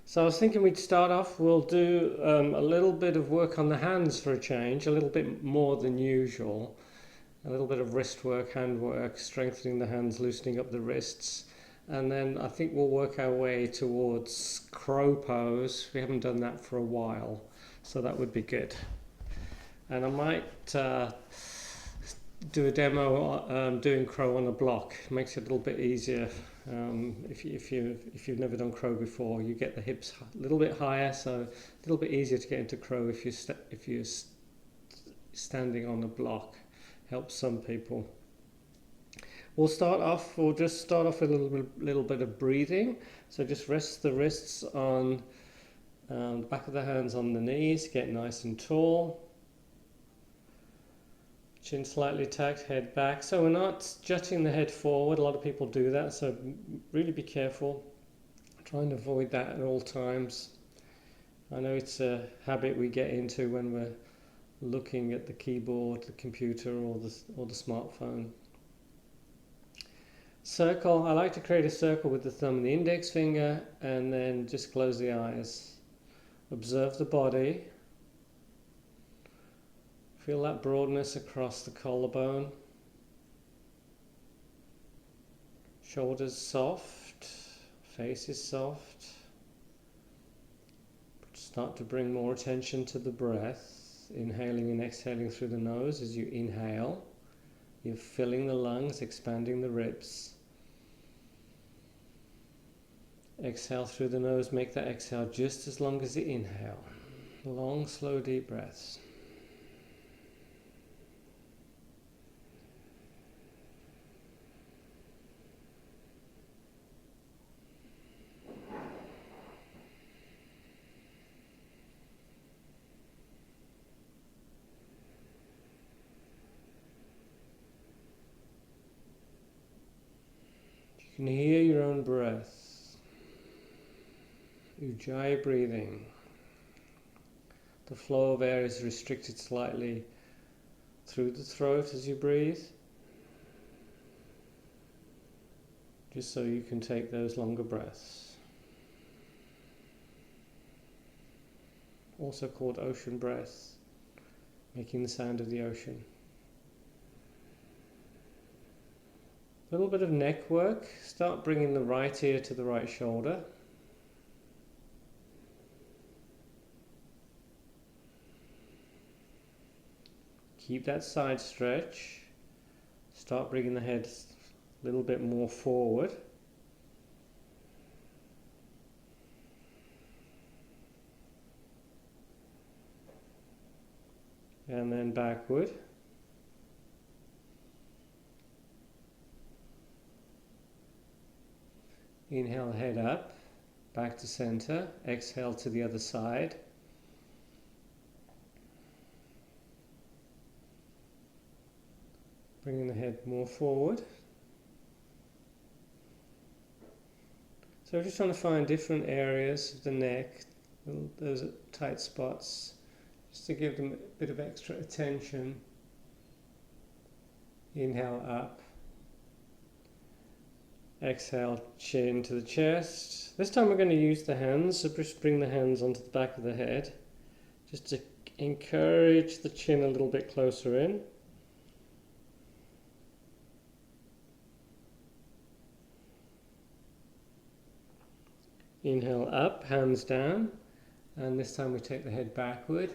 So I was thinking we'd start off, we'll do a little bit of work on the hands for a change, a little bit more than usual. A little bit of wrist work, hand work, strengthening the hands, loosening up the wrists. And then I think we'll work our way towards crow pose. We haven't done that for a while, so that would be good. And I might do a demo doing crow on a block. It makes it a little bit easier. If you've never done crow before, you get the hips a little bit higher, so a little bit easier to get into crow if you're standing on a block. Helps some people. We'll just start off with a little bit of breathing. So just rest the wrists on the back of the hands on the knees, get nice and tall. Chin slightly tucked, head back. So we're not jutting the head forward. A lot of people do that, so really be careful. Try and avoid that at all times. I know it's a habit we get into when we're looking at the keyboard, the computer, or the smartphone. Circle. I like to create a circle with the thumb and the index finger, and then just close the eyes. Observe the body. Feel that broadness across the collarbone. Shoulders soft, face is soft. Start to bring more attention to the breath. Inhaling and exhaling through the nose. As you inhale, you're filling the lungs, expanding the ribs. Exhale through the nose, make that exhale just as long as the inhale. Long, slow, deep breaths. You can hear your own breath. Ujjayi breathing. The flow of air is restricted slightly through the throat as you breathe, just so you can take those longer breaths. Also called ocean breath, making the sound of the ocean. A little bit of neck work. Start bringing the right ear to the right shoulder. Keep that side stretch. Start bringing the head a little bit more forward. And then backward. Inhale, head up, back to center. Exhale to the other side. Bringing the head more forward. So we're just trying to find different areas of the neck, those tight spots, just to give them a bit of extra attention. Inhale up. Exhale, chin to the chest. This time we're going to use the hands, so just bring the hands onto the back of the head, just to encourage the chin a little bit closer in. Inhale up, hands down, and this time we take the head backward.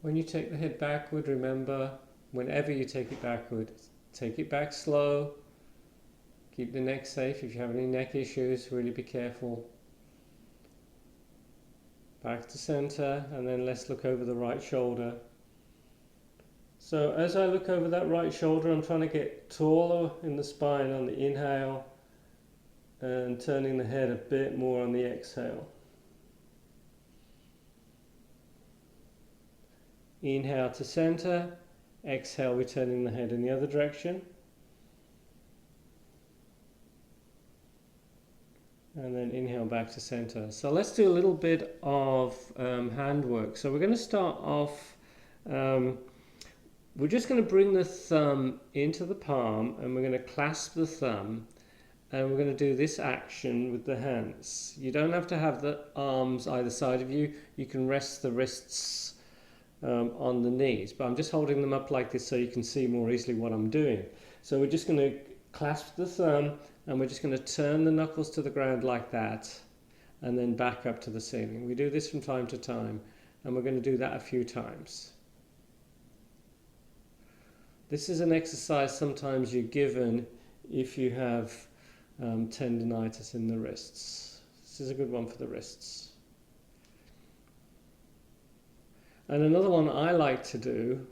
When you take the head backward, remember, whenever you take it back slow. Keep the neck safe. If you have any neck issues, really be careful. Back to center, and then let's look over the right shoulder. So as I look over that right shoulder, I'm trying to get taller in the spine on the inhale and turning the head a bit more on the exhale. Inhale to center, exhale, we're turning the head in the other direction. And then inhale back to center. So let's do a little bit of hand work. So we're going to start off, we're just going to bring the thumb into the palm, and we're going to clasp the thumb, and we're going to do this action with the hands. You don't have to have the arms either side of you. You can rest the wrists on the knees, but I'm just holding them up like this so you can see more easily what I'm doing. So we're just going to clasp the thumb, and we're just going to turn the knuckles to the ground like that, and then back up to the ceiling. We do this from time to time, and we're going to do that a few times. This is an exercise sometimes you're given if you have tendinitis in the wrists. This is a good one for the wrists. And another one I like to do,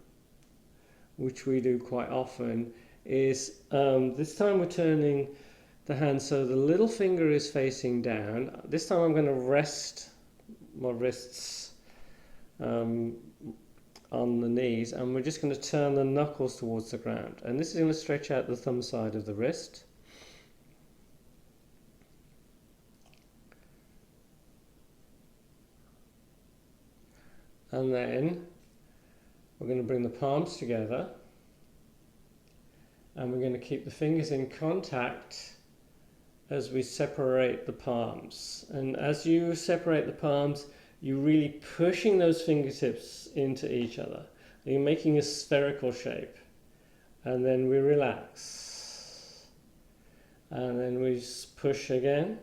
which we do quite often, is this time we're turning the hand so the little finger is facing down. This time I'm going to rest my wrists on the knees, and we're just going to turn the knuckles towards the ground. And this is going to stretch out the thumb side of the wrist. And then we're going to bring the palms together, and we're going to keep the fingers in contact as we separate the palms. And as you separate the palms, you're really pushing those fingertips into each other. You're making a spherical shape. And then we relax. And then we just push again.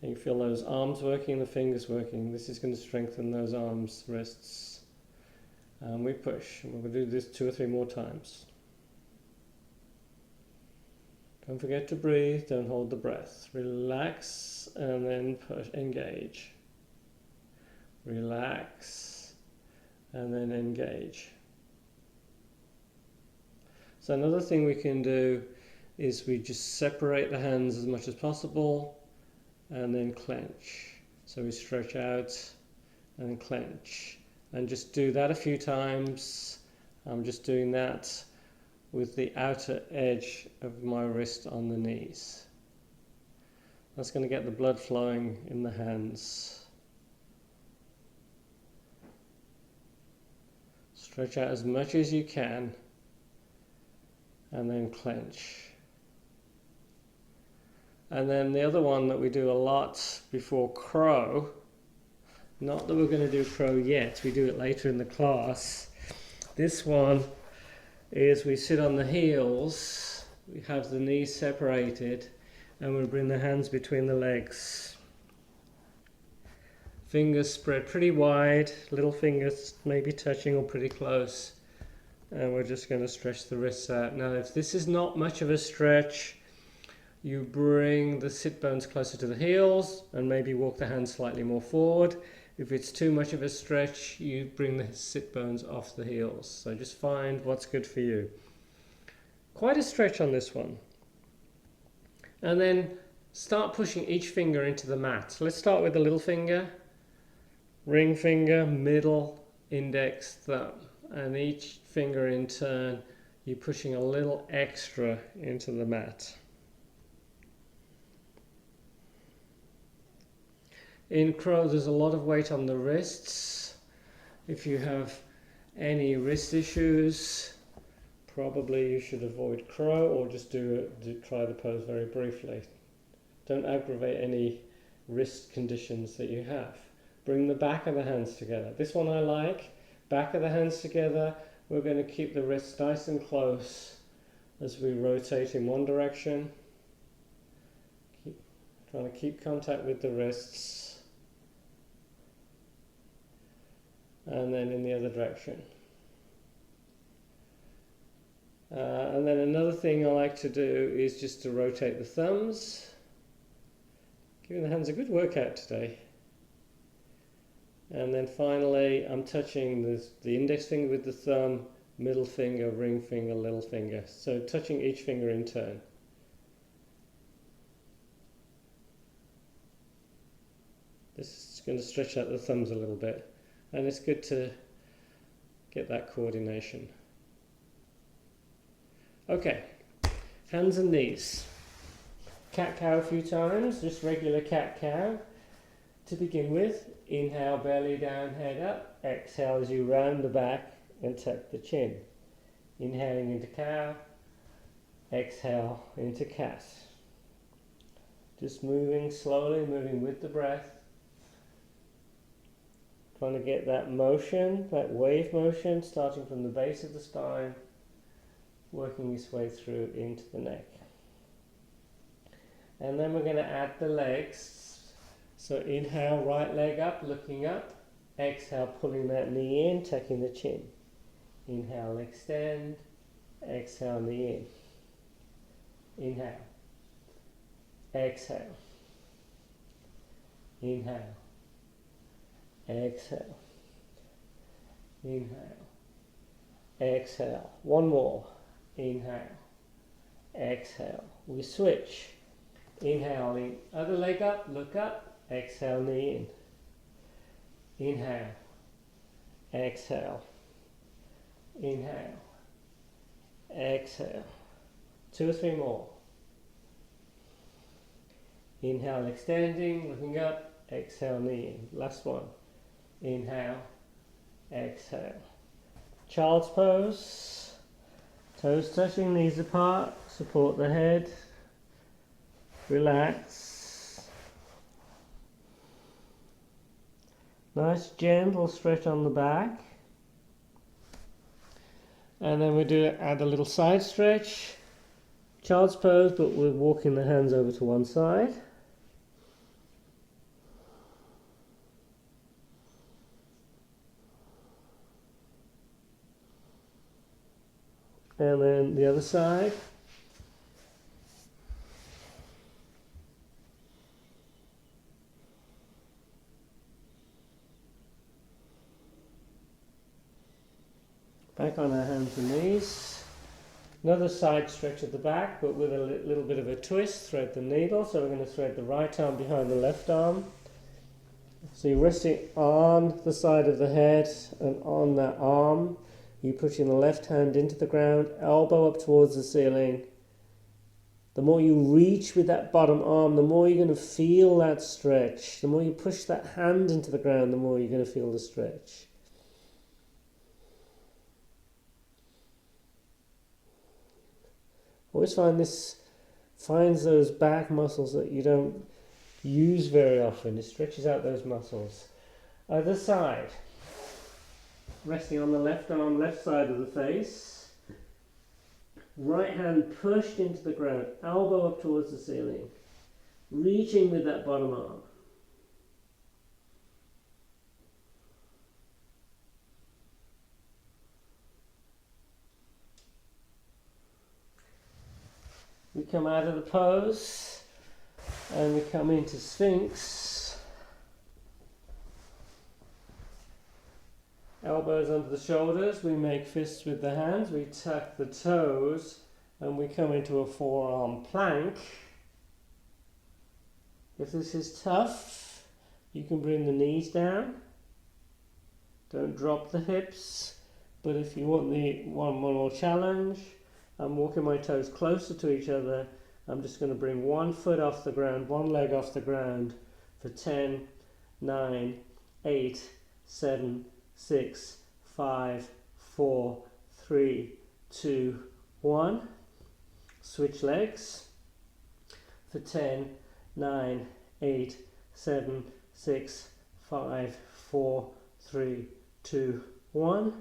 And you feel those arms working, the fingers working. This is going to strengthen those arms, wrists. And we push. And we're going to do this 2 or 3 more times. Don't forget to breathe, don't hold the breath. Relax and then push, engage. Relax and then engage. So another thing we can do is we just separate the hands as much as possible and then clench. So we stretch out and clench. And just do that a few times. I'm just doing that with the outer edge of my wrist on the knees. That's going to get the blood flowing in the hands. Stretch out as much as you can and then clench. And then the other one that we do a lot before crow, not that we're going to do crow yet, we do it later in the class. This one is we sit on the heels, we have the knees separated, and we bring the hands between the legs. Fingers spread pretty wide, little fingers maybe touching or pretty close. And we're just going to stretch the wrists out. Now if this is not much of a stretch, you bring the sit bones closer to the heels and maybe walk the hands slightly more forward. If it's too much of a stretch, you bring the sit bones off the heels. So just find what's good for you. Quite a stretch on this one. And then start pushing each finger into the mat. So let's start with the little finger, ring finger, middle, index, thumb. And each finger in turn, you're pushing a little extra into the mat. In crow, there's a lot of weight on the wrists. If you have any wrist issues, probably you should avoid crow or just try the pose very briefly. Don't aggravate any wrist conditions that you have. Bring the back of the hands together. This one I like. Back of the hands together. We're going to keep the wrists nice and close as we rotate in one direction. Trying to keep contact with the wrists. And then in the other direction. And then another thing I like to do is just to rotate the thumbs. Giving the hands a good workout today. And then finally I'm touching the index finger with the thumb, middle finger, ring finger, little finger. So touching each finger in turn. This is going to stretch out the thumbs a little bit. And it's good to get that coordination. Okay, hands and knees. Cat-cow a few times, just regular cat-cow. To begin with, inhale, belly down, head up. Exhale as you round the back and tuck the chin. Inhaling into cow, exhale into cat. Just moving slowly, moving with the breath. Trying to get that motion, that wave motion, starting from the base of the spine, working its way through into the neck. And then we're going to add the legs. So inhale, right leg up, looking up. Exhale, pulling that knee in, tucking the chin. Inhale, extend. Exhale, knee in. Inhale. Exhale. Inhale. Exhale. Inhale. Exhale. One more. Inhale. Exhale. We switch. Inhale in. Other leg up. Look up. Exhale. Knee in. Inhale. Exhale. Inhale. Exhale. 2 or 3 more. Inhale, extending, looking up. Exhale, knee in. Last one. Inhale. Exhale. Child's pose. Toes touching, knees apart. Support the head. Relax. Nice gentle stretch on the back. And then we add a little side stretch. Child's pose, but we're walking the hands over to one side. And then the other side. Back on our hands and knees. Another side stretch at the back, but with a little bit of a twist. Thread the needle. So we're going to thread the right arm behind the left arm. So you're resting on the side of the head and on that arm. You're pushing the left hand into the ground, elbow up towards the ceiling. The more you reach with that bottom arm, the more you're going to feel that stretch. The more you push that hand into the ground, the more you're going to feel the stretch. I always find this finds those back muscles that you don't use very often. It stretches out those muscles. Other side. Resting on the left arm, left side of the face. Right hand pushed into the ground, elbow up towards the ceiling. Reaching with that bottom arm. We come out of the pose and we come into Sphinx. Elbows under the shoulders, we make fists with the hands, we tuck the toes and we come into a forearm plank. If this is tough, you can bring the knees down. Don't drop the hips, but if you want one more challenge, I'm walking my toes closer to each other. I'm just going to bring one foot off the ground, one leg off the ground for 10, 9, 8, 7, 6, 5, 4, 3, 2, 1. Switch legs for 10, 9, 8, 7, 6, 5, 4, 3, 2, 1.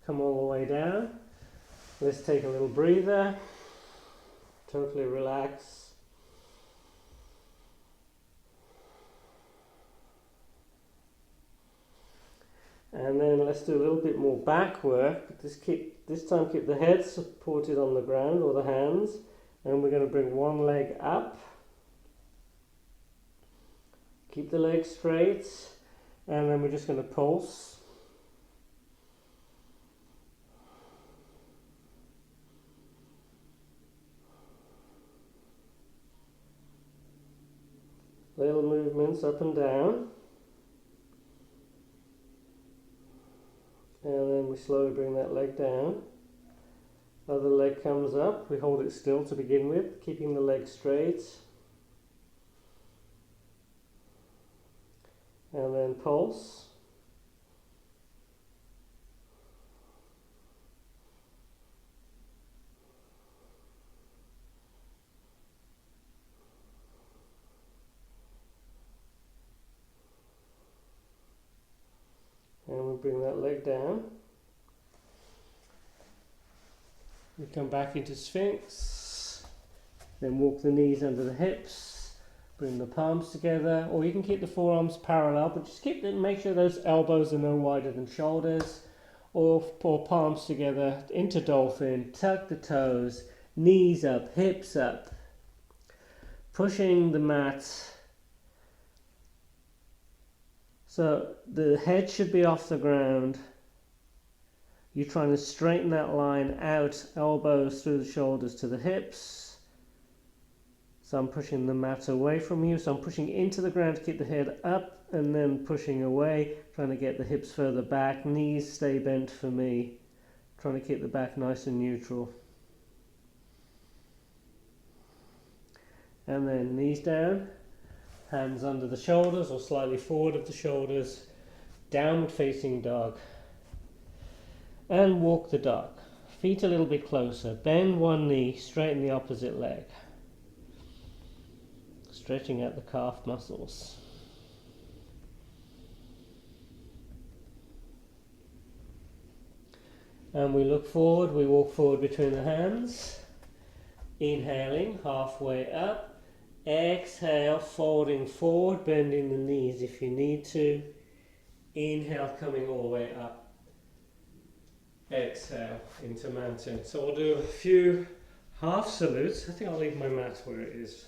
Come all the way down. Let's take a little breather. Totally relax. And then let's do a little bit more back work. This time keep the head supported on the ground or the hands. And we're going to bring one leg up. Keep the leg straight. And then we're just going to pulse. Little movements up and down. And then we slowly bring that leg down. Other leg comes up. We hold it still to begin with, keeping the leg straight. And then pulse. bring that leg down. We come back into Sphinx. Then walk the knees under the hips. Bring the palms together. Or you can keep the forearms parallel, but just keep them, make sure those elbows are no wider than shoulders. Or palms together into dolphin. Tuck the toes. Knees up, hips up. Pushing the mat. So the head should be off the ground. You're trying to straighten that line out, elbows through the shoulders to the hips. So I'm pushing the mat away from you. So I'm pushing into the ground to keep the head up and then pushing away, trying to get the hips further back. Knees stay bent for me, trying to keep the back nice and neutral. And then knees down, hands under the shoulders or slightly forward of the shoulders, downward facing dog. And walk the dog. Feet a little bit closer. Bend one knee, straighten the opposite leg. Stretching out the calf muscles. And we look forward, we walk forward between the hands. Inhaling, halfway up. Exhale, folding forward, bending the knees if you need to. Inhale, coming all the way up. Exhale into mountain. So we'll do a few half salutes. I think I'll leave my mat where it is.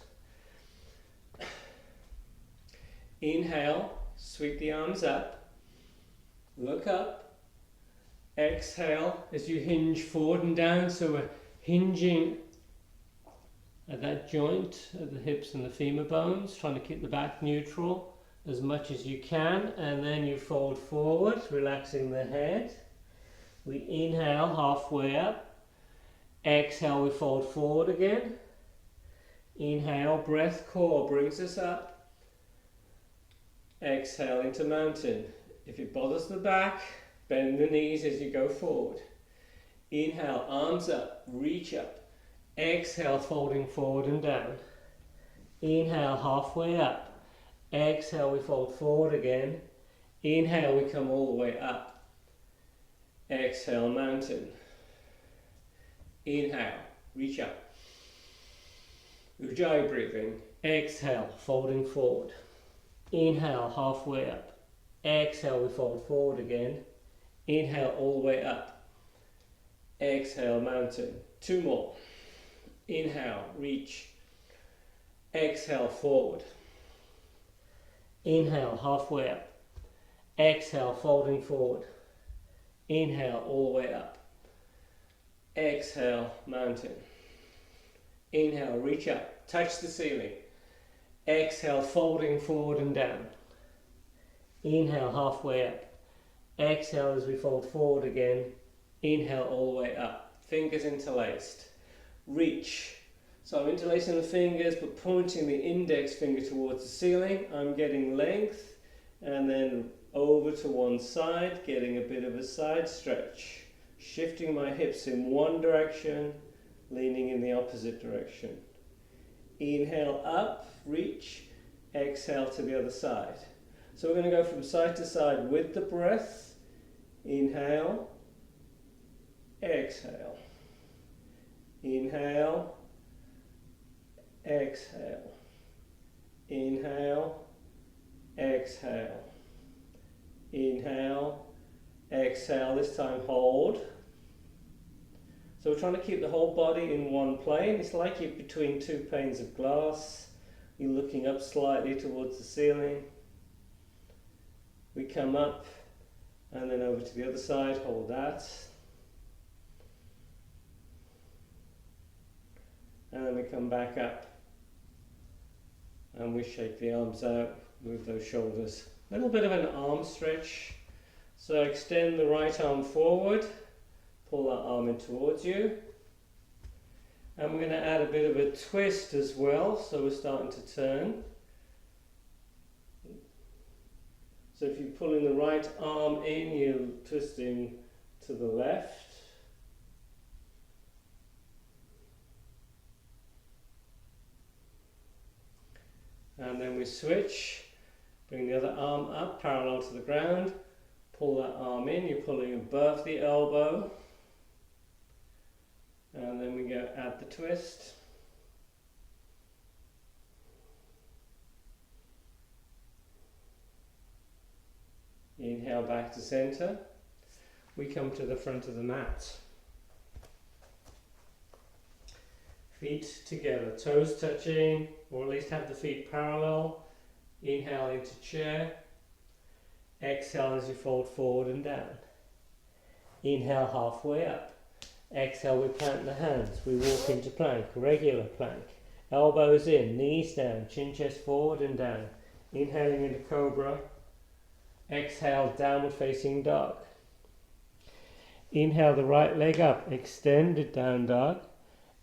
Inhale, sweep the arms up. Look up. Exhale as you hinge forward and down. So we're hinging at that joint of the hips and the femur bones, trying to keep the back neutral as much as you can. And then you fold forward, relaxing the head. We inhale halfway up. Exhale, we fold forward again. Inhale, breath core brings us up. Exhale into mountain. If it bothers the back, bend the knees as you go forward. Inhale, arms up, reach up. Exhale, folding forward and down. Inhale, halfway up. Exhale, we fold forward again. Inhale, we come all the way up. Exhale, mountain. Inhale, reach up. Ujjayi breathing. Exhale, folding forward. Inhale, halfway up. Exhale, we fold forward again. Inhale, all the way up. Exhale, mountain. Two more. Inhale, reach. Exhale, forward. Inhale, halfway up. Exhale, folding forward. Inhale, all the way up. Exhale, mountain. Inhale, reach up, touch the ceiling. Exhale, folding forward and down. Inhale, halfway up. Exhale as we fold forward again. Inhale, all the way up. Fingers interlaced. Reach. So I'm interlacing the fingers but pointing the index finger towards the ceiling. I'm getting length and then over to one side, getting a bit of a side stretch. Shifting my hips in one direction, leaning in the opposite direction. Inhale up, reach. Exhale to the other side. So we're going to go from side to side with the breath. Inhale. Exhale. Inhale. Exhale. Inhale. Exhale. Inhale. Exhale. This time hold. So we're trying to keep the whole body in one plane. It's like you're between two panes of glass. You're looking up slightly towards the ceiling. We come up and then over to the other side, hold that. And then we come back up and we shake the arms out, move those shoulders. A little bit of an arm stretch. So extend the right arm forward, pull that arm in towards you. And we're going to add a bit of a twist as well, so we're starting to turn. So if you're pulling the right arm in, you're twisting to the left. And then we switch, bring the other arm up parallel to the ground, Pull that arm in, you're pulling above the elbow. And then we go add the twist. Inhale back to center. We come to the front of the mat. Feet together, toes touching, or at least have the feet parallel. Inhale into chair. Exhale as you fold forward and down. Inhale halfway up. Exhale, we plant the hands. We walk into plank, regular plank. Elbows in, knees down, chin chest forward and down. Inhaling into cobra. Exhale, downward facing dog. Inhale the right leg up, extended down dog.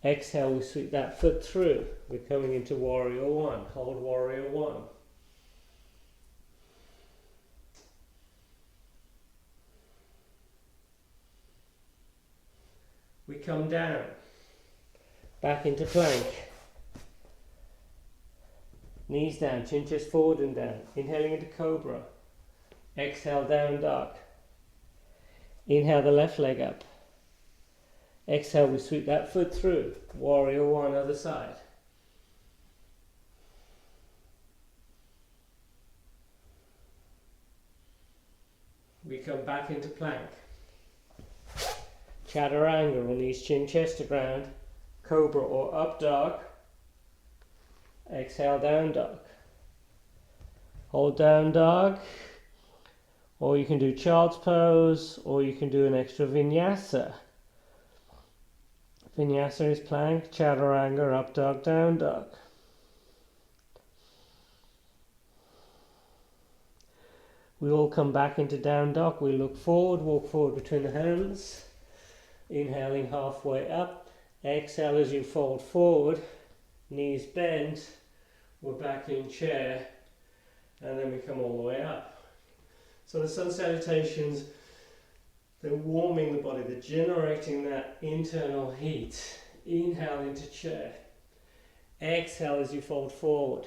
Exhale, we sweep that foot through. We're coming into warrior one. Hold warrior one. We come down, back into plank. Knees down, chin chest forward and down. Inhaling into cobra. Exhale, down dog. Inhale the left leg up. Exhale, we sweep that foot through. Warrior one, other side. We come back into plank. Chaturanga, release chin chest to ground. Cobra or up dog. Exhale, down dog. Hold down dog. Or you can do child's pose, or you can do an extra vinyasa. Vinyasa is plank, chaturanga, up dog, down dog. We all come back into down dog. We look forward, walk forward between the hands. Inhaling halfway up. Exhale as you fold forward. Knees bent. We're back in chair. And then we come all the way up. So the sun salutations, they're warming the body. They're generating that internal heat. Inhale into chair. Exhale as you fold forward.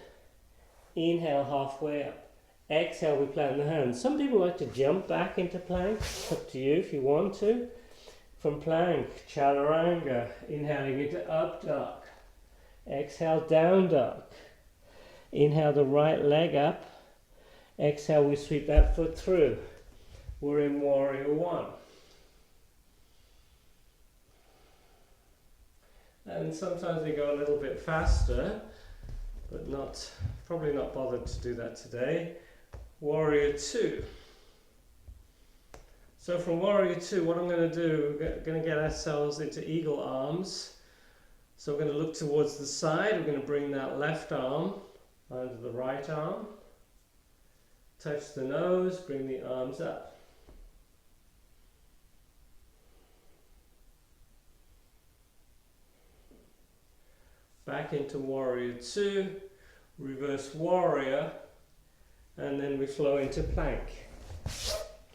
Inhale halfway up. Exhale, we plant the hands. Some people like to jump back into plank. It's up to you if you want to. From plank, chaturanga, inhaling into up dog. Exhale, down dog. Inhale the right leg up. Exhale, we sweep that foot through. We're in warrior one. And sometimes we go a little bit faster, but probably not bothered to do that today. Warrior two. So from warrior two, what I'm going to do, we're going to get ourselves into eagle arms. So we're going to look towards the side. We're going to bring that left arm under the right arm. Touch the nose, bring the arms up. Back into warrior two, reverse warrior, and then we flow into plank.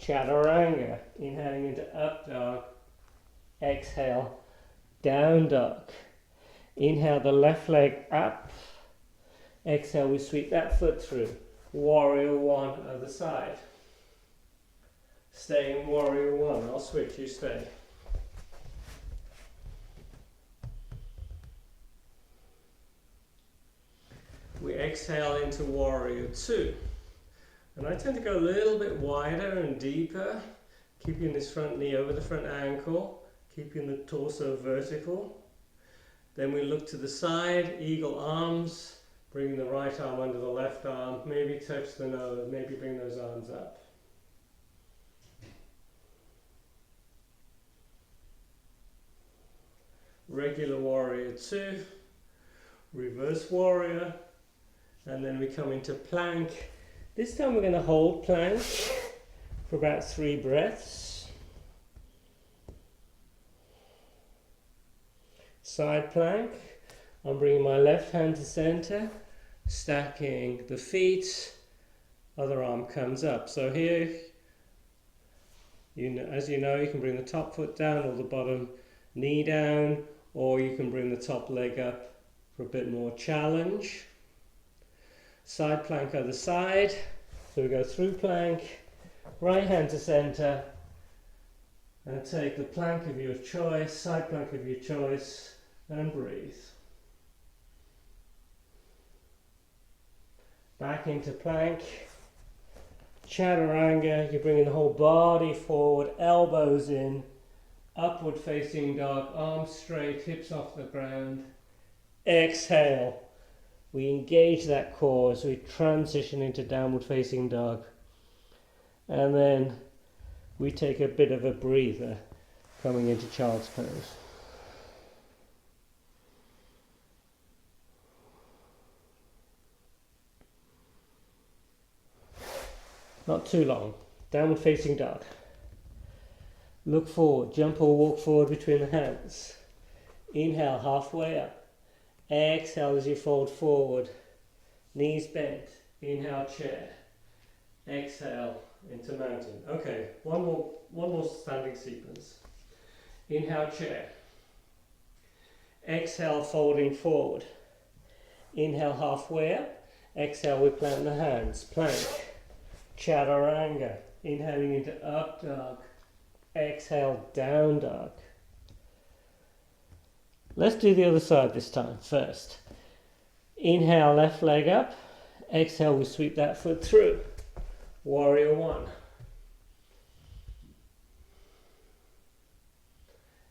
Chaturanga, inhaling into up dog. Exhale, down dog. Inhale the left leg up. Exhale, we sweep that foot through. Warrior one, other side. Stay in warrior one. I'll switch, you stay. We exhale into warrior two. And I tend to go a little bit wider and deeper, keeping this front knee over the front ankle, keeping the torso vertical. Then we look to the side, eagle arms, bring the right arm under the left arm, maybe touch the nose, maybe bring those arms up. Regular warrior two, reverse warrior, and then we come into plank. This time we're going to hold plank for about 3 breaths. Side plank. I'm bringing my left hand to center, stacking the feet, other arm comes up. So here, as you know, you can bring the top foot down or the bottom knee down, or you can bring the top leg up for a bit more challenge. Side plank other side. So we go through plank, Right hand to center, and take the plank of your choice, side plank of your choice, and breathe. Back into plank. Chaturanga, you're bringing the whole body forward, elbows in, upward facing dog, arms straight, hips off the ground. Exhale. We engage that core as we transition into downward facing dog. And then we take a bit of a breather coming into child's pose. Not too long. Downward facing dog. Look forward, jump or walk forward between the hands. Inhale, halfway up. Exhale as you fold forward. Knees bent. Inhale, chair. Exhale into mountain. Okay, one more standing sequence. Inhale, chair. Exhale, folding forward. Inhale, halfway up. Exhale, we plant the hands. Plank. Chaturanga. Inhaling into up dog. Exhale, down dog. Let's do the other side this time first. Inhale, left leg up. Exhale, we sweep that foot through. Warrior one.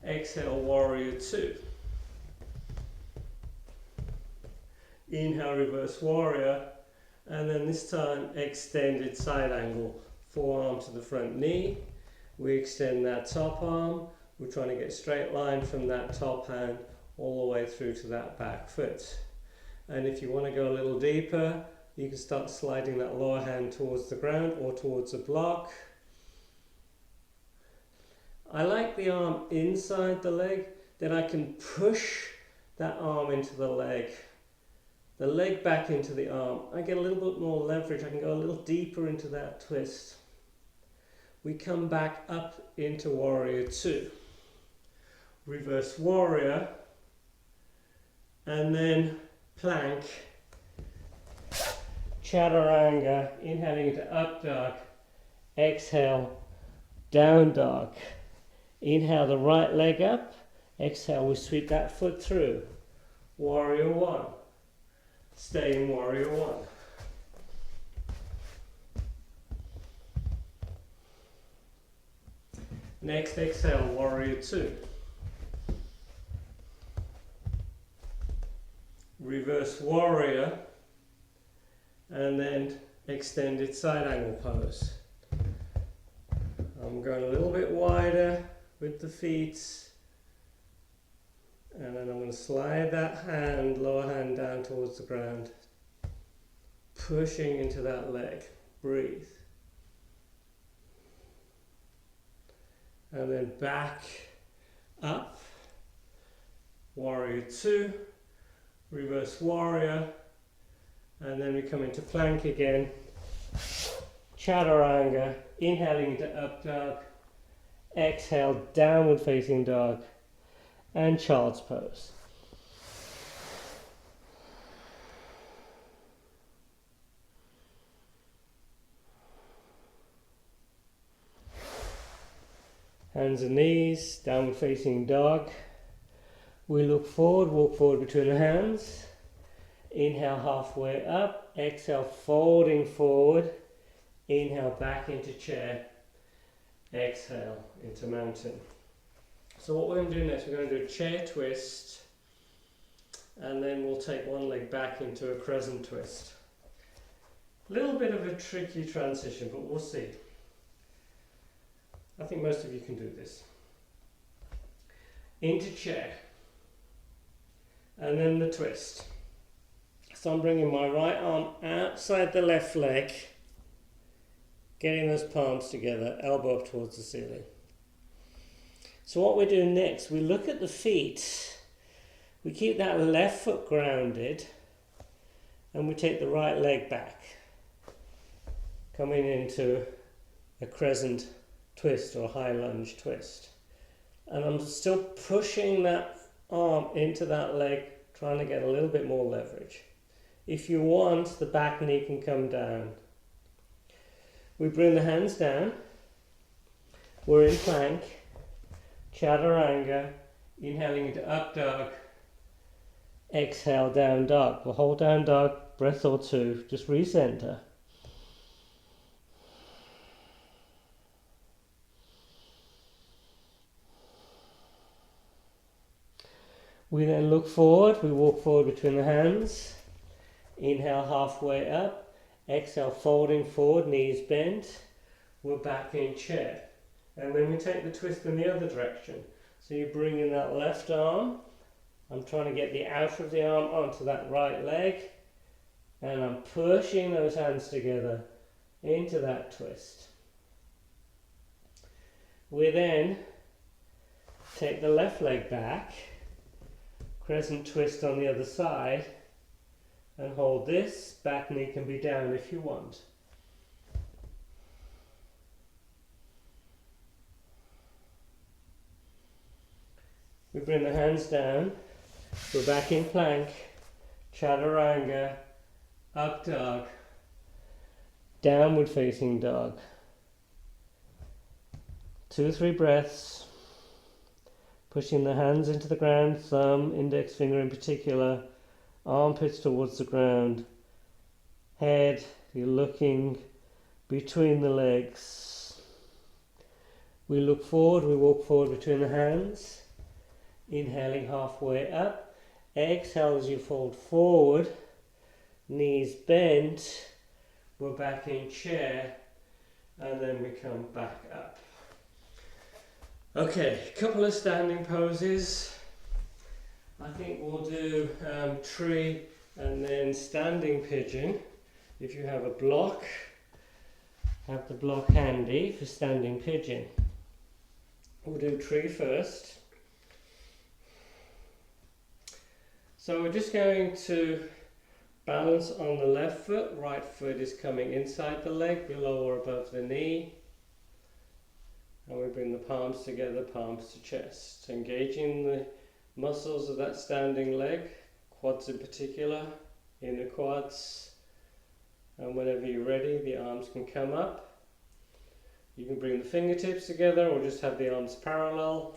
Exhale, warrior two. Inhale, reverse warrior. And then this time, extended side angle. Forearm to the front knee. We extend that top arm. We're trying to get a straight line from that top hand all the way through to that back foot. And if you want to go a little deeper, you can start sliding that lower hand towards the ground or towards a block. I like the arm inside the leg, then I can push that arm into the leg back into the arm. I get a little bit more leverage, I can go a little deeper into that twist. We come back up into warrior two. Reverse warrior, and then plank. Chaturanga, inhaling into up dog. Exhale, down dog. Inhale the right leg up. Exhale, we sweep that foot through. Warrior one. Stay in warrior one. Next exhale, warrior two. Reverse warrior, and then extended side angle pose. I'm going a little bit wider with the feet, and then I'm going to slide that hand, lower hand down towards the ground, pushing into that leg. Breathe. And then back up, warrior two, reverse warrior, and then we come into plank again. Chaturanga, inhaling into up dog, exhale, downward facing dog, and child's pose. Hands and knees, downward facing dog. We look forward, walk forward between the hands. Inhale halfway up, exhale folding forward. Inhale back into chair, exhale into mountain. So what we're going to do next, we're going to do a chair twist, and then we'll take one leg back into a crescent twist. A little bit of a tricky transition, but we'll see. I think most of you can do this. Into chair, and then the twist. So I'm bringing my right arm outside the left leg, getting those palms together, elbow up towards the ceiling. So what we do next, we look at the feet, we keep that left foot grounded, and we take the right leg back, coming into a crescent twist or high lunge twist. And I'm still pushing that arm into that leg, trying to get a little bit more leverage. If you want, the back knee can come down. We bring the hands down. We're in plank, chaturanga, inhaling into up dog, exhale down dog. We'll hold down dog, breath or two, just recenter. We then look forward, we walk forward between the hands, inhale halfway up, exhale folding forward, knees bent, we're back in chair. And then we take the twist in the other direction. So you bring in that left arm, I'm trying to get the outer of the arm onto that right leg, and I'm pushing those hands together into that twist. We then take the left leg back, crescent twist on the other side, and hold this. Back knee can be down if you want. We bring the hands down, we're back in plank, chaturanga, up dog, downward facing dog. 2 or 3 breaths, pushing the hands into the ground, thumb, index finger in particular, armpits towards the ground, head, you're looking between the legs. We look forward, we walk forward between the hands, inhaling halfway up, exhale as you fold forward, knees bent, we're back in chair, and then we come back up. Okay, a couple of standing poses. I think we'll do tree and then standing pigeon. If you have a block, have the block handy for standing pigeon. We'll do tree first. So we're just going to balance on the left foot, right foot is coming inside the leg, below or above the knee. And we bring the palms together, palms to chest, engaging the muscles of that standing leg, quads in particular, inner quads. And whenever you're ready, the arms can come up. You can bring the fingertips together or just have the arms parallel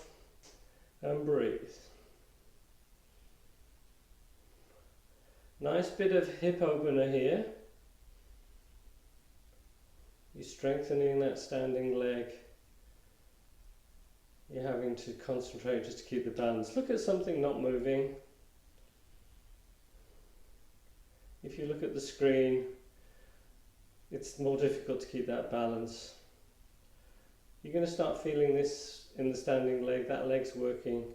and breathe. Nice bit of hip opener here. You're strengthening that standing leg. You're having to concentrate just to keep the balance. Look at something not moving. If you look at the screen, it's more difficult to keep that balance. You're going to start feeling this in the standing leg. That leg's working.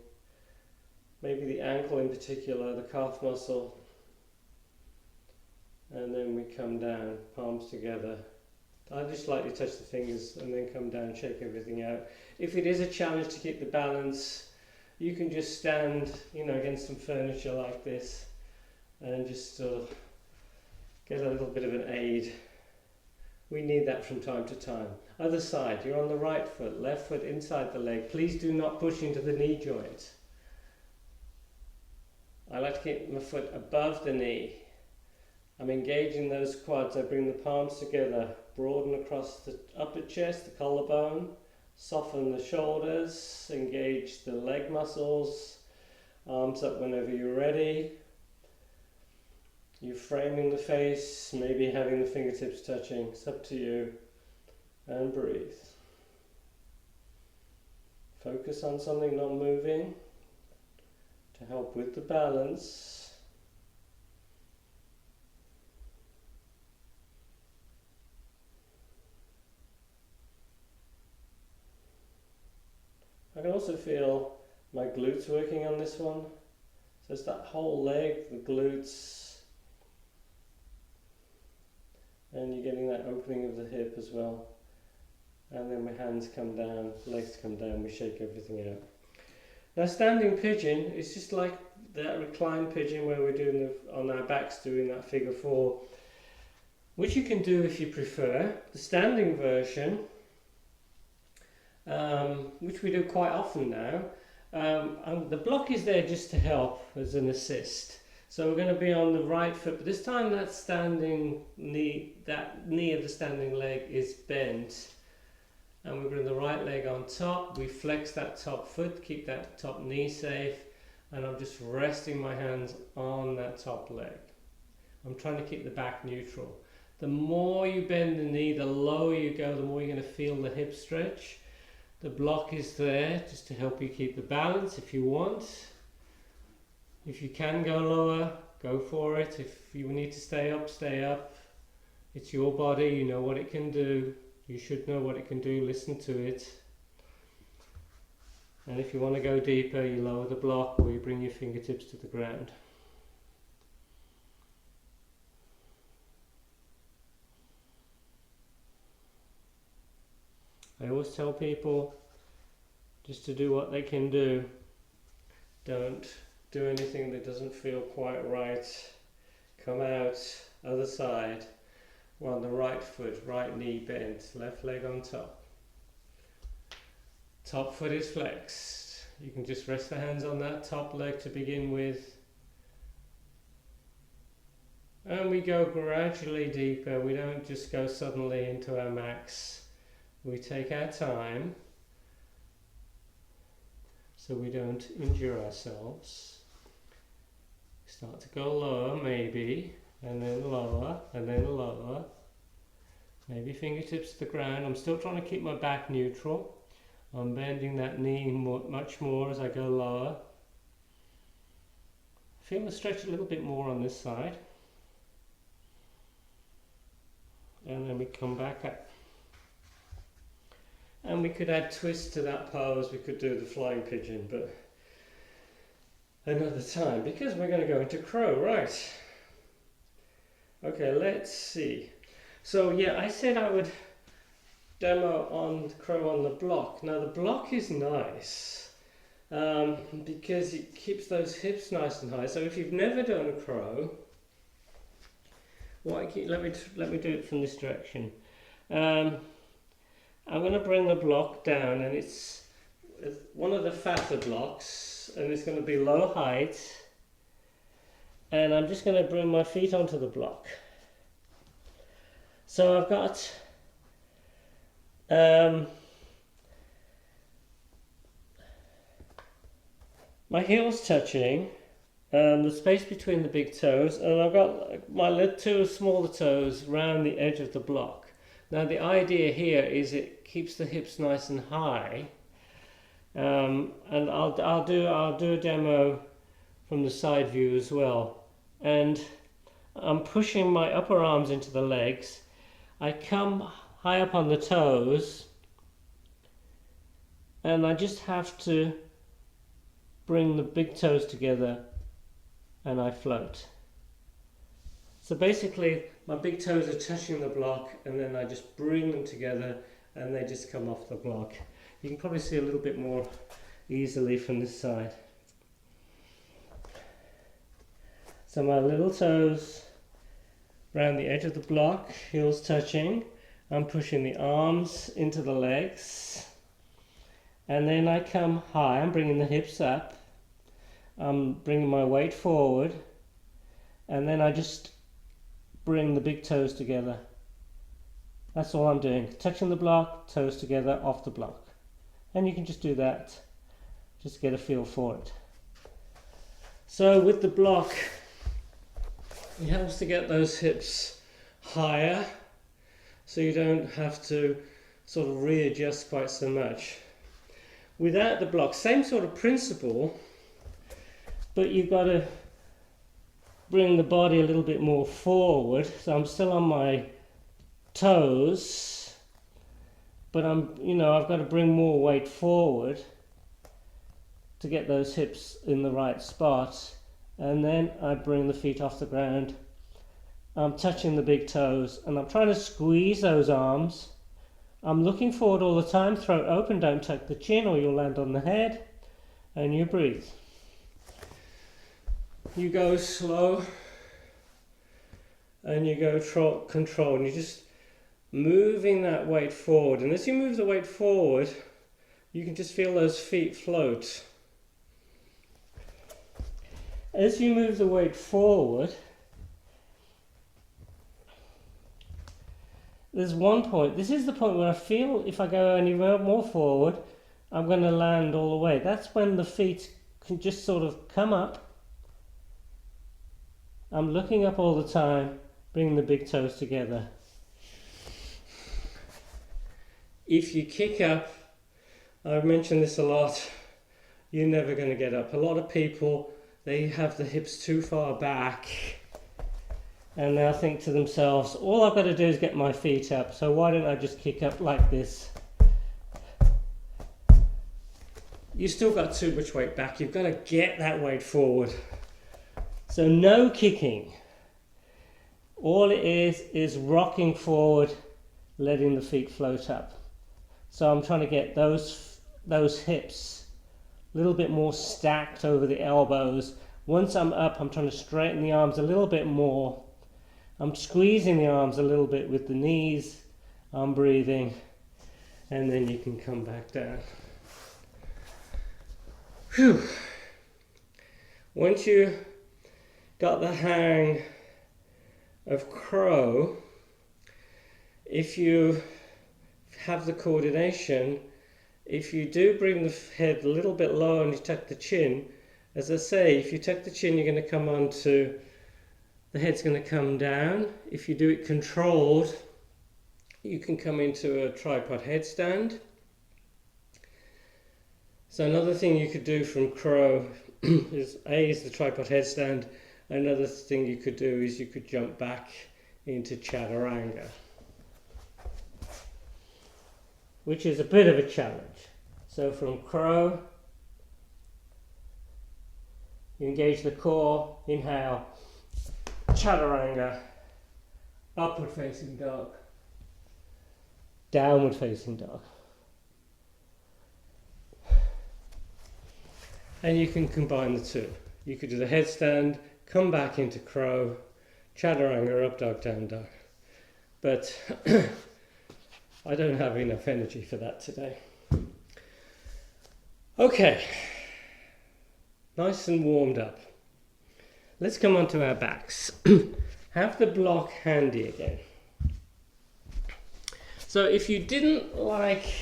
Maybe the ankle in particular, the calf muscle. And then we come down, palms together. I just lightly touch the fingers and then come down, shake everything out. If it is a challenge to keep the balance, you can just stand, against some furniture like this and just get a little bit of an aid. We need that from time to time. Other side, you're on the right foot, left foot inside the leg. Please do not push into the knee joint. I like to keep my foot above the knee. I'm engaging those quads. I bring the palms together, broaden across the upper chest, the collarbone, soften the shoulders, engage the leg muscles, arms up whenever you're ready. You're framing the face, maybe having the fingertips touching, it's up to you, and breathe. Focus on something not moving to help with the balance. I can also feel my glutes working on this one. So it's that whole leg, the glutes, and you're getting that opening of the hip as well. And then my hands come down, legs come down, we shake everything out. Now standing pigeon is just like that recline pigeon where we're doing on our backs doing that figure 4, which you can do if you prefer. The standing version, which we do quite often now, the block is there just to help as an assist. So we're going to be on the right foot, but this time that knee of the standing leg is bent. And we bring the right leg on top, we flex that top foot, keep that top knee safe, and I'm just resting my hands on that top leg. I'm trying to keep the back neutral. The more you bend the knee, the lower you go, the more you're going to feel the hip stretch. The block is there just to help you keep the balance if you want. If you can go lower, go for it. If you need to stay up, stay up. It's your body, you know what it can do. You should know what it can do, listen to it. And if you want to go deeper, you lower the block or you bring your fingertips to the ground. I always tell people just to do what they can do. Don't do anything that doesn't feel quite right. Come out, other side. Well, the right foot, right knee bent, left leg on top. Top foot is flexed. You can just rest the hands on that top leg to begin with. And we go gradually deeper. We don't just go suddenly into our max. We take our time so we don't injure ourselves. Start to go lower maybe, and then lower, and then lower. Maybe fingertips to the ground. I'm still trying to keep my back neutral. I'm bending that knee much more as I go lower. Feel the stretch a little bit more on this side. And then we come back up. And we could add twist to that pose. We could do the flying pigeon, but another time, because we're going to go into crow, right? Okay, let's see. So yeah, I said I would demo on crow on the block. Now the block is nice because it keeps those hips nice and high. So if you've never done a crow, let me do it from this direction. I'm going to bring the block down, and it's one of the fatter blocks, and it's going to be low height, and I'm just going to bring my feet onto the block. So I've got my heels touching, the space between the big toes, and I've got my two smaller toes round the edge of the block. Now the idea here is it keeps the hips nice and high, and I'll do a demo from the side view as well. And I'm pushing my upper arms into the legs. I come high up on the toes, and I just have to bring the big toes together, and I float. So basically, my big toes are touching the block, and then I just bring them together, and they just come off the block. You can probably see a little bit more easily from this side. So my little toes around the edge of the block, heels touching. I'm pushing the arms into the legs, and then I come high. I'm bringing the hips up. I'm bringing my weight forward, and then I just bring the big toes together. That's all I'm doing. Touching the block, toes together, off the block. And you can just do that, just get a feel for it. So with the block, it helps to get those hips higher, so you don't have to sort of readjust quite so much. Without the block, same sort of principle, but you've got to bring the body a little bit more forward. So I'm still on my toes, but I've got to bring more weight forward to get those hips in the right spot. And then I bring the feet off the ground. I'm touching the big toes, and I'm trying to squeeze those arms. I'm looking forward all the time, throat open, don't tuck the chin or you'll land on the head, and you breathe. You go slow, and you go control, and you're just moving that weight forward. And as you move the weight forward, you can just feel those feet float. As you move the weight forward, there's one point, this is the point where I feel if I go any more forward, I'm going to land all the way. That's when the feet can just sort of come up. I'm looking up all the time, bringing the big toes together. If you kick up, I've mentioned this a lot, you're never going to get up. A lot of people, they have the hips too far back and they'll think to themselves, all I've got to do is get my feet up, so why don't I just kick up like this? You've still got too much weight back, you've got to get that weight forward. So no kicking. All it is rocking forward, letting the feet float up. So I'm trying to get those hips a little bit more stacked over the elbows. Once I'm up, I'm trying to straighten the arms a little bit more. I'm squeezing the arms a little bit with the knees. I'm breathing, and then you can come back down. Whew. Once you got the hang of crow, if you have the coordination, if you do bring the head a little bit low and you tuck the chin, as I say, if you tuck the chin, you're going to come onto, the head's going to come down. If you do it controlled, you can come into a tripod headstand. So another thing you could do from crow is the tripod headstand. Another thing you could do is you could jump back into chaturanga, which is a bit of a challenge. So from crow, you engage the core, inhale, chaturanga, upward facing dog, downward facing dog. And you can combine the two. You could do the headstand, come back into crow, chaturanga, up dog, down dog. But I don't have enough energy for that today. Okay, nice and warmed up. Let's come on to our backs. Have the block handy again. So if you didn't like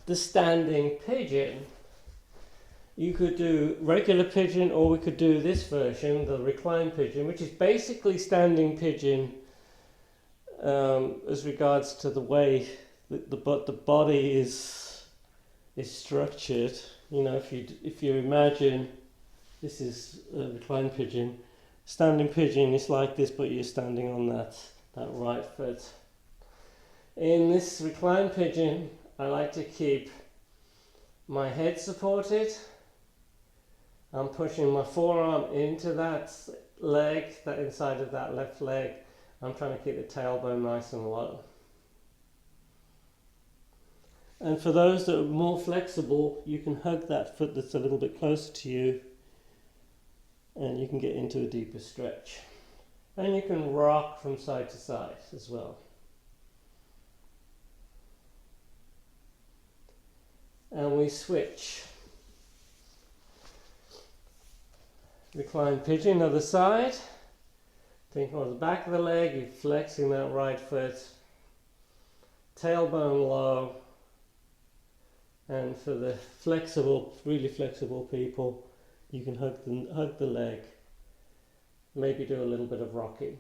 the standing pigeon, you could do regular pigeon, or we could do this version, the recline pigeon, which is basically standing pigeon as regards to the way the body is structured. You know, if you imagine this is a recline pigeon, standing pigeon is like this, but you're standing on that right foot. In this recline pigeon, I like to keep my head supported. I'm pushing my forearm into that leg, that inside of that left leg. I'm trying to keep the tailbone nice and low. And for those that are more flexible, you can hug that foot that's a little bit closer to you, and you can get into a deeper stretch. And you can rock from side to side as well. And we switch. Recline pigeon, other side. Think on the back of the leg, you're flexing that right foot. Tailbone low. And for the flexible, really flexible people, you can hug the leg. Maybe do a little bit of rocking.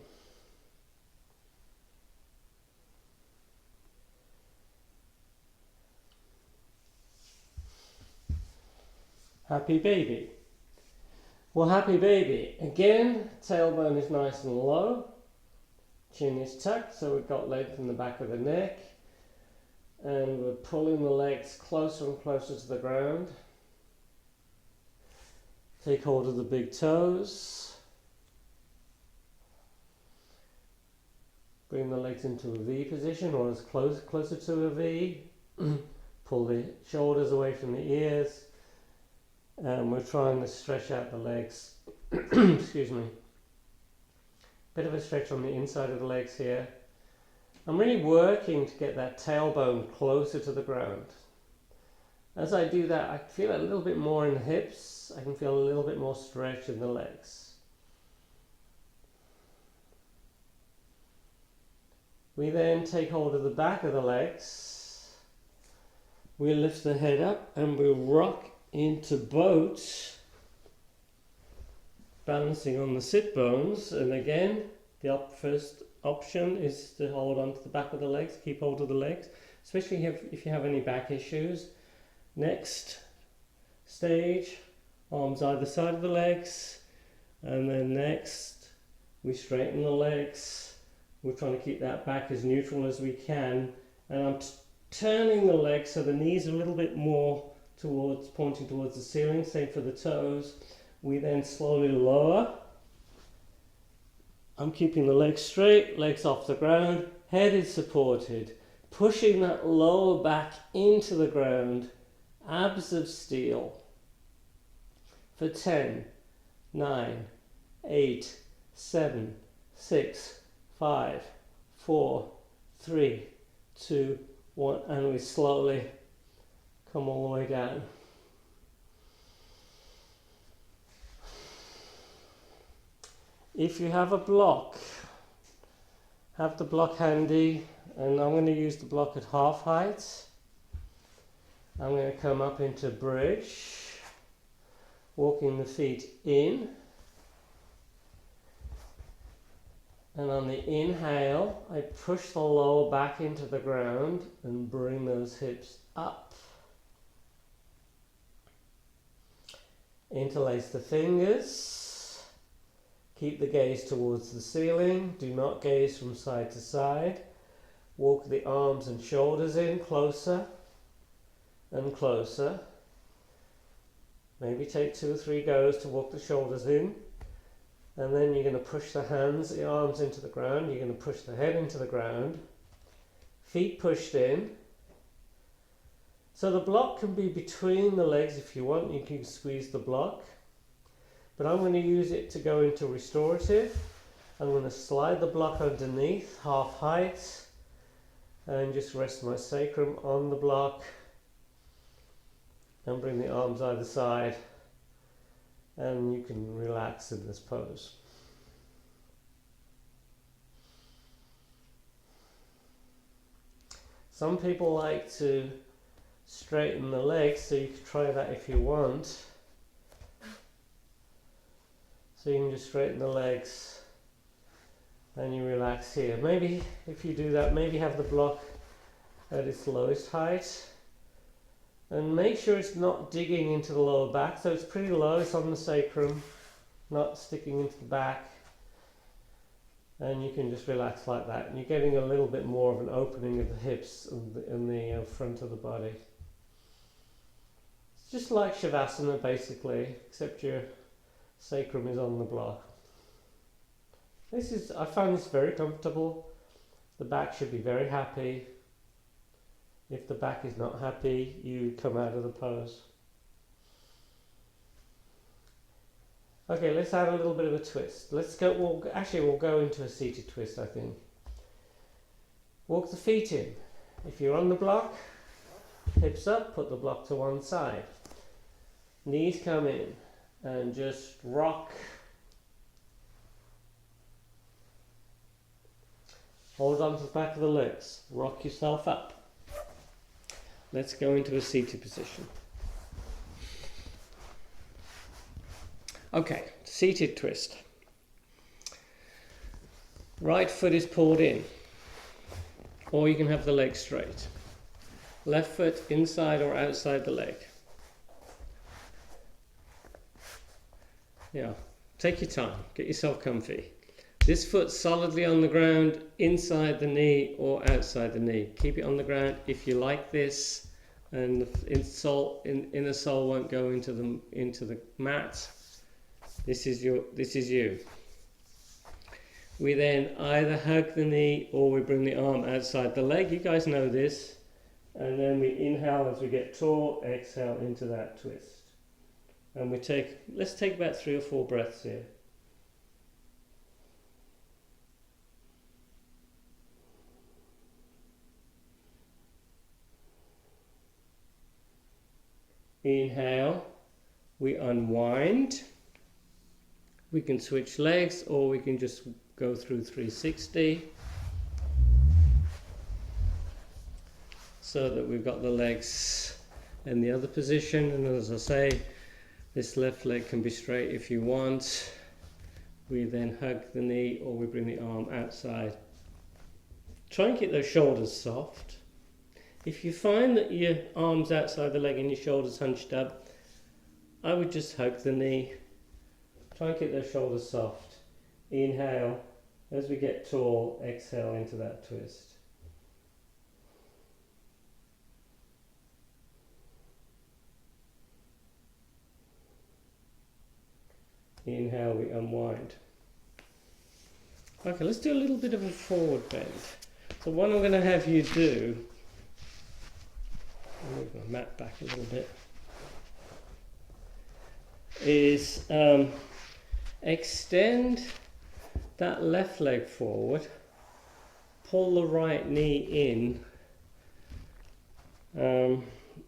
Happy baby. Well, happy baby. Again, tailbone is nice and low. Chin is tucked, so we've got length in the back of the neck. And we're pulling the legs closer and closer to the ground. Take hold of the big toes. Bring the legs into a V position, or as closer to a V. Pull the shoulders away from the ears. And we're trying to stretch out the legs. Excuse me. Bit of a stretch on the inside of the legs here. I'm really working to get that tailbone closer to the ground. As I do that, I feel a little bit more in the hips. I can feel a little bit more stretch in the legs. We then take hold of the back of the legs. We lift the head up and we rock into boat, balancing on the sit bones. And again, the first option is to hold on to the back of the legs, keep hold of the legs, especially if you have any back issues. Next stage, arms either side of the legs, and then next we straighten the legs. We're trying to keep that back as neutral as we can, and I'm turning the legs so the knees are a little bit more pointing towards the ceiling, same for the toes. We then slowly lower. I'm keeping the legs straight, legs off the ground, head is supported, pushing that lower back into the ground, abs of steel. For 10, 9, 8, 7, 6, 5, 4, 3, 2, 1, and we slowly come all the way down. If you have a block, have the block handy, and I'm going to use the block at half height. I'm going to come up into bridge, walking the feet in, and on the inhale I push the lower back into the ground and bring those hips up. Interlace the fingers, keep the gaze towards the ceiling, do not gaze from side to side. Walk the arms and shoulders in closer and closer. Maybe take 2 or 3 goes to walk the shoulders in, and then you're going to push the hands, the arms into the ground. You're going to push the head into the ground, feet pushed in. So the block can be between the legs if you want. You can squeeze the block, but I'm going to use it to go into restorative. I'm going to slide the block underneath, half height, and just rest my sacrum on the block and bring the arms either side, and you can relax in this pose. Some people like to straighten the legs, so you can try that if you want. So you can just straighten the legs and you relax here. Maybe if you do that, maybe have the block at its lowest height. And make sure it's not digging into the lower back, so it's pretty low, it's on the sacrum, not sticking into the back. And you can just relax like that, and you're getting a little bit more of an opening of the hips and the front of the body. It's just like Shavasana basically, except your sacrum is on the block. I find this very comfortable. The back should be very happy. If the back is not happy, you come out of the pose. Okay, let's add a little bit of a twist. We'll go into a seated twist, I think. Walk the feet in. If you're on the block, hips up, put the block to one side. Knees come in and just rock. Hold on to the back of the legs. Rock yourself up. Let's go into a seated position. Okay, seated twist. Right foot is pulled in, or you can have the leg straight. Left foot inside or outside the leg. Yeah, take your time, get yourself comfy. This foot solidly on the ground, inside the knee or outside the knee. Keep it on the ground if you like this, and the inner sole won't go into the mat. This is you. We then either hug the knee or we bring the arm outside the leg. You guys know this. And then we inhale as we get tall, exhale into that twist. And let's take about 3 or 4 breaths here. Inhale, we unwind. We can switch legs or we can just go through 360 so that we've got the legs in the other position. And as I say, this left leg can be straight if you want. We then hug the knee or we bring the arm outside. Try and keep those shoulders soft. If you find that your arm's outside the leg and your shoulders hunched up, I would just hug the knee. Try and keep those shoulders soft. Inhale, as we get tall, exhale into that twist. Inhale, we unwind. Okay, let's do a little bit of a forward bend. So what I'm going to have you do, I'll move my mat back a little bit, is extend that left leg forward, pull the right knee in,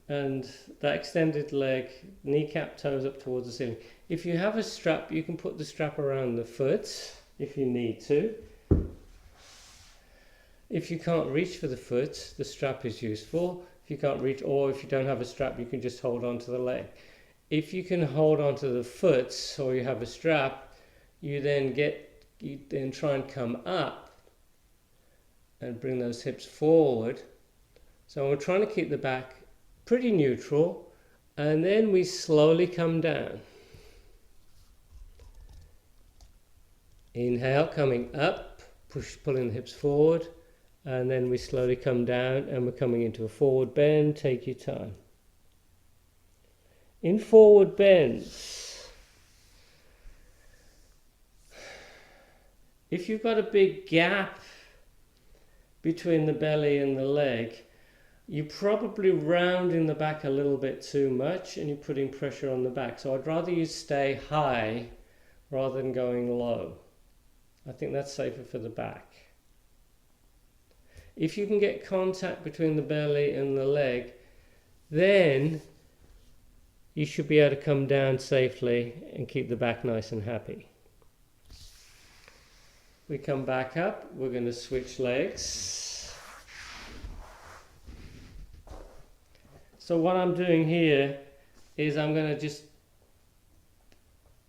and that extended leg, kneecap, toes up towards the ceiling. If you have a strap, you can put the strap around the foot if you need to. If you can't reach for the foot, the strap is useful. If you can't reach, or if you don't have a strap, you can just hold on to the leg. If you can hold on to the foot or you have a strap, you then try and come up and bring those hips forward. So we're trying to keep the back pretty neutral, and then we slowly come down. Inhale, coming up, pulling the hips forward, and then we slowly come down and we're coming into a forward bend. Take your time. In forward bends, if you've got a big gap between the belly and the leg, you're probably rounding the back a little bit too much and you're putting pressure on the back. So I'd rather you stay high rather than going low. I think that's safer for the back. If you can get contact between the belly and the leg, then you should be able to come down safely and keep the back nice and happy. We come back up, we're going to switch legs. So what I'm doing here is I'm going to just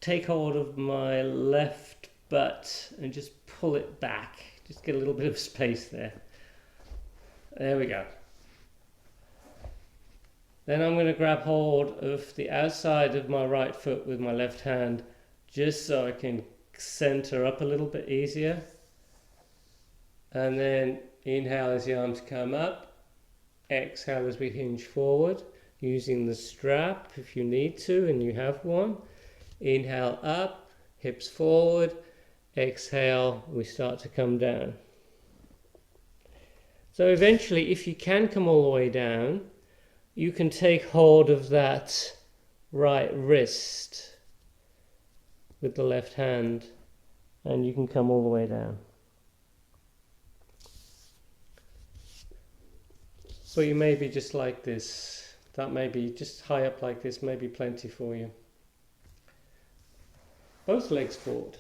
take hold of my left butt and just pull it back. Just get a little bit of space there. There we go. Then I'm going to grab hold of the outside of my right foot with my left hand, just so I can center up a little bit easier. And then inhale as the arms come up. Exhale as we hinge forward, using the strap if you need to and you have one. Inhale up, hips forward. Exhale, we start to come down. So eventually, if you can come all the way down, you can take hold of that right wrist with the left hand and you can come all the way down. So you may be just like this. That may be just high up like this, may be plenty for you. Both legs forward.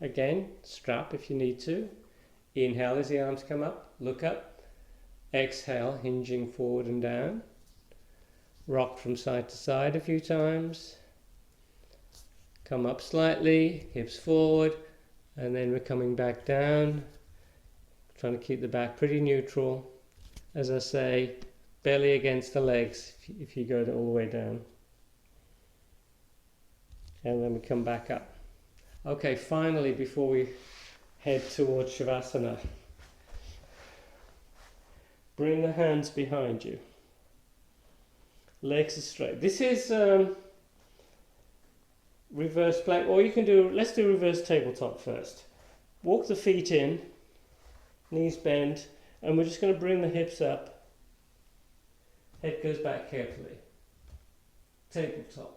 Again, strap if you need to. Inhale as the arms come up, look up. Exhale, hinging forward and down. Rock from side to side a few times. Come up slightly, hips forward, and then we're coming back down. Trying to keep the back pretty neutral. As I say, belly against the legs if you go all the way down. And then we come back up. Okay, finally, before we head towards Shavasana, bring the hands behind you. Legs are straight. This is reverse plank, or you can do, let's do reverse tabletop first. Walk the feet in, knees bend, and we're just going to bring the hips up. Head goes back carefully. Tabletop.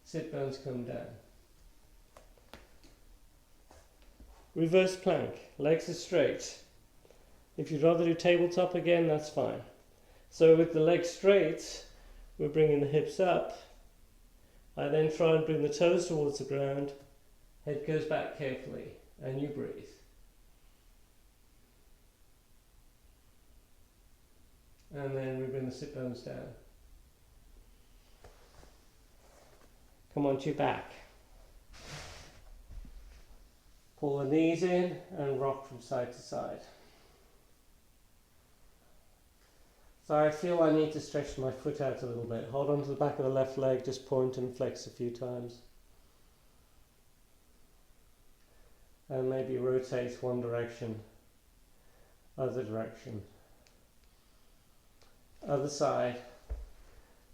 Sit bones come down. Reverse plank, legs are straight. If you'd rather do tabletop again, that's fine. So with the legs straight, we're bringing the hips up. I then try and bring the toes towards the ground. Head goes back carefully, and you breathe. And then we bring the sit bones down. Come onto your back. Pull the knees in and rock from side to side. So I feel I need to stretch my foot out a little bit. Hold on to the back of the left leg, just point and flex a few times. And maybe rotate one direction, other direction. Other side.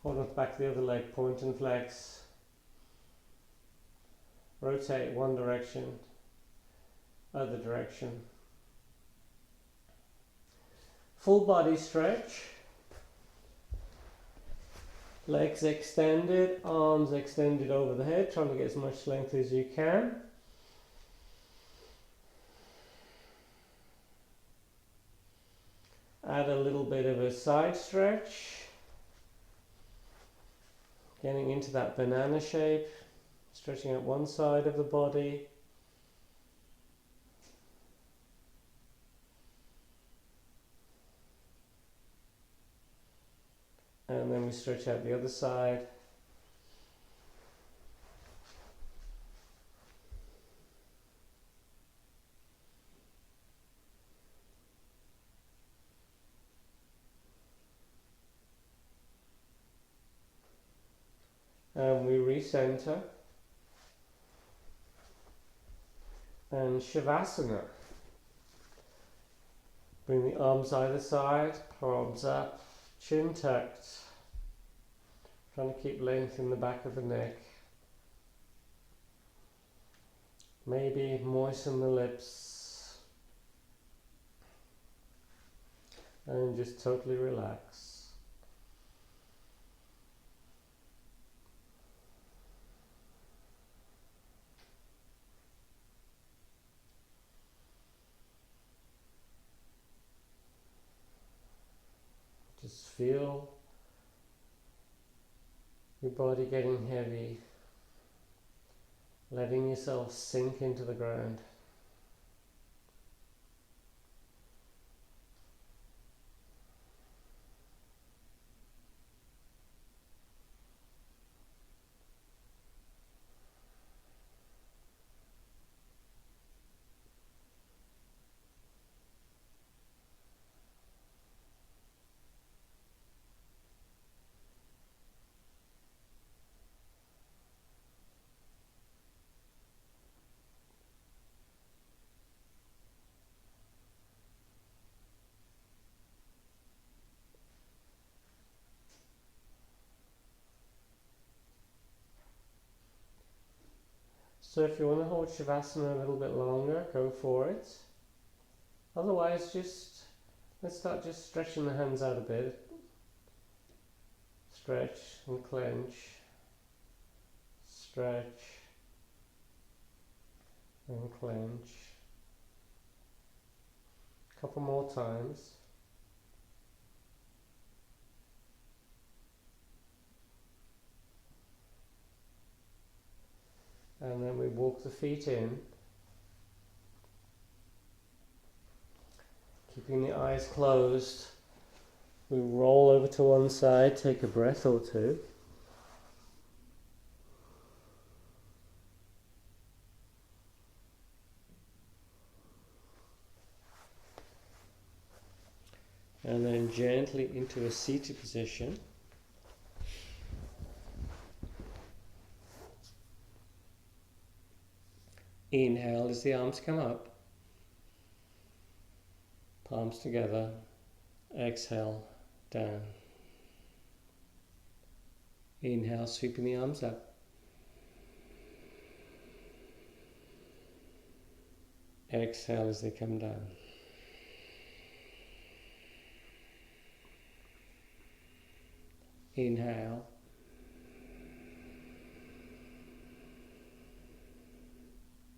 Hold on to the back of the other leg, point and flex. Rotate one direction, other direction. Full body stretch. Legs extended, arms extended over the head, trying to get as much length as you can. Add a little bit of a side stretch. Getting into that banana shape, stretching out one side of the body. And then we stretch out the other side. And we recenter. And Shavasana. Bring the arms either side, palms up, chin tucked. Trying to keep length in the back of the neck. Maybe moisten the lips. And just totally relax. Just feel your body getting heavy, letting yourself sink into the ground. So if you want to hold Shavasana a little bit longer, go for it. Otherwise, let's start just stretching the hands out a bit. Stretch and clench. Stretch and clench. A couple more times. And then we walk the feet in, keeping the eyes closed. We roll over to one side, take a breath or two. And then gently into a seated position. Inhale as the arms come up, palms together, exhale, down. Inhale, sweeping the arms up. Exhale as they come down. Inhale.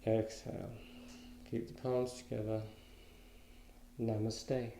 Exhale. Keep the palms together. Namaste.